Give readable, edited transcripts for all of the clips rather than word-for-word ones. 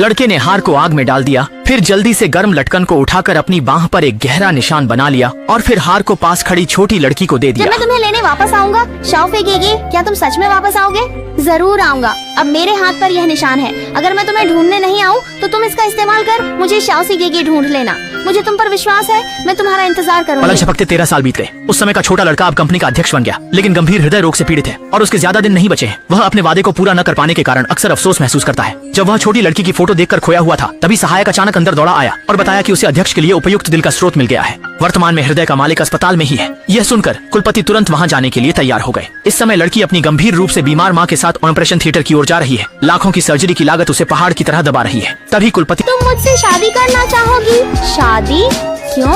लड़के ने हार को आग में डाल दिया, फिर जल्दी से गर्म लटकन को उठाकर अपनी बाह पर एक गहरा निशान बना लिया और फिर हार को पास खड़ी छोटी लड़की को दे दिया। जब मैं तुम्हें लेने वापस आऊंगा, शव फेंकेगी, क्या तुम सच में वापस आओगे? जरूर आऊंगा। अब मेरे हाथ पर यह निशान है। अगर मैं तुम्हें ढूंढने नहीं आऊँ तो तुम इसका इस्तेमाल कर मुझे शव सीखेगी ढूंढ लेना। मुझे तुम पर विश्वास है, मैं तुम्हारा इंतजार करूंगी। पलक झपकते 13 साल बीत गए। उस समय का छोटा लड़का अब कंपनी का अध्यक्ष बन गया, लेकिन गंभीर हृदय रोग से पीड़ित है और उसके ज्यादा दिन नहीं बचे हैं। वह अपने वादे को पूरा न कर पाने के कारण अक्सर अफसोस महसूस करता है। जब वह छोटी लड़की की फोटो देखकर खोया हुआ था, तभी सहायक अचानक अंदर दौड़ा आया और बताया कि उसे अध्यक्ष के लिए उपयुक्त दिल का स्रोत मिल गया है। वर्तमान में हृदय का मालिक अस्पताल में ही है। यह सुनकर कुलपति तुरंत वहां जाने के लिए तैयार हो गए। इस समय लड़की अपनी गंभीर रूप से बीमार मां के साथ ऑपरेशन थिएटर की ओर जा रही है। लाखों की सर्जरी की लागत उसे पहाड़ की तरह दबा रही है। तभी कुलपति, तुम मुझसे शादी करना चाहोगी? शादी? क्यों?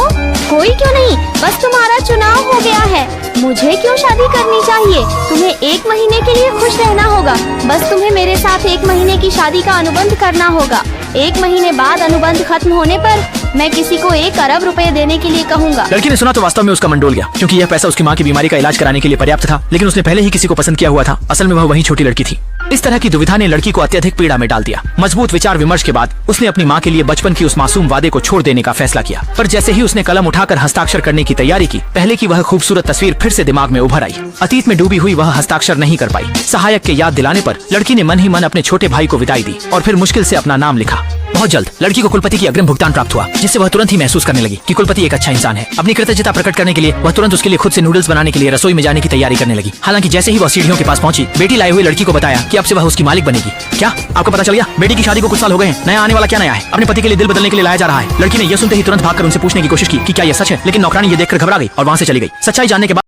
कोई क्यों नहीं, बस तुम्हारा चुनाव हो गया है। मुझे क्यों शादी करनी चाहिए? तुम्हें 1 महीने के लिए खुश रहना होगा। बस तुम्हें मेरे साथ 1 महीने की शादी का अनुबंध करना होगा। 1 महीने बाद अनुबंध खत्म होने पर मैं किसी को 1 अरब रुपए देने के लिए कहूँगा। लड़की ने सुना तो वास्तव में उसका मन डोल गया, क्योंकि यह पैसा उसकी मां की बीमारी का इलाज कराने के लिए पर्याप्त था। लेकिन उसने पहले ही किसी को पसंद किया हुआ था। असल में वह वही छोटी लड़की थी। इस तरह की दुविधा ने लड़की को अत्यधिक पीड़ा में डाल दिया। मजबूत विचार विमर्श के बाद उसने अपनी मां के लिए बचपन की उस मासूम वादे को छोड़ देने का फैसला किया। पर जैसे ही उसने कलम उठाकर हस्ताक्षर करने की तैयारी की, पहले की वह खूबसूरत तस्वीर फिर से दिमाग में उभर आई। अतीत में डूबी हुई वह हस्ताक्षर नहीं कर पाई। सहायक के याद दिलाने पर लड़की ने मन ही मन अपने छोटे भाई को विदाई दी और फिर मुश्किल से अपना नाम लिखा। बहुत जल्द लड़की को कुलपति की अग्रिम भुगतान प्राप्त हुआ, जिससे वह तुरंत ही महसूस करने लगी कि कुलपति एक अच्छा इंसान है। अपनी कृतज्ञता प्रकट करने के लिए वह तुरंत उसके लिए खुद से नूडल्स बनाने के लिए रसोई में जाने की तैयारी करने लगी। हालांकि जैसे ही वह सीढ़ियों के पास पहुंची, बेटी लाए हुई लड़की को बताया कि अब से वह उसकी मालिक बनेगी। क्या आपको पता चल गया? बेटी की शादी को कुछ साल हो गए हैं। नया आने वाला क्या नया है? अपने पति के लिए दिल बदलने के लिए लाया जा रहा है। लड़की ने यह सुनते ही तुरंत भागकर उनसे पूछने की कोशिश की कि क्या यह सच है, लेकिन नौकरानी ये देखकर घबरा गई और वहां से चली गई। सच्चाई जानने के बाद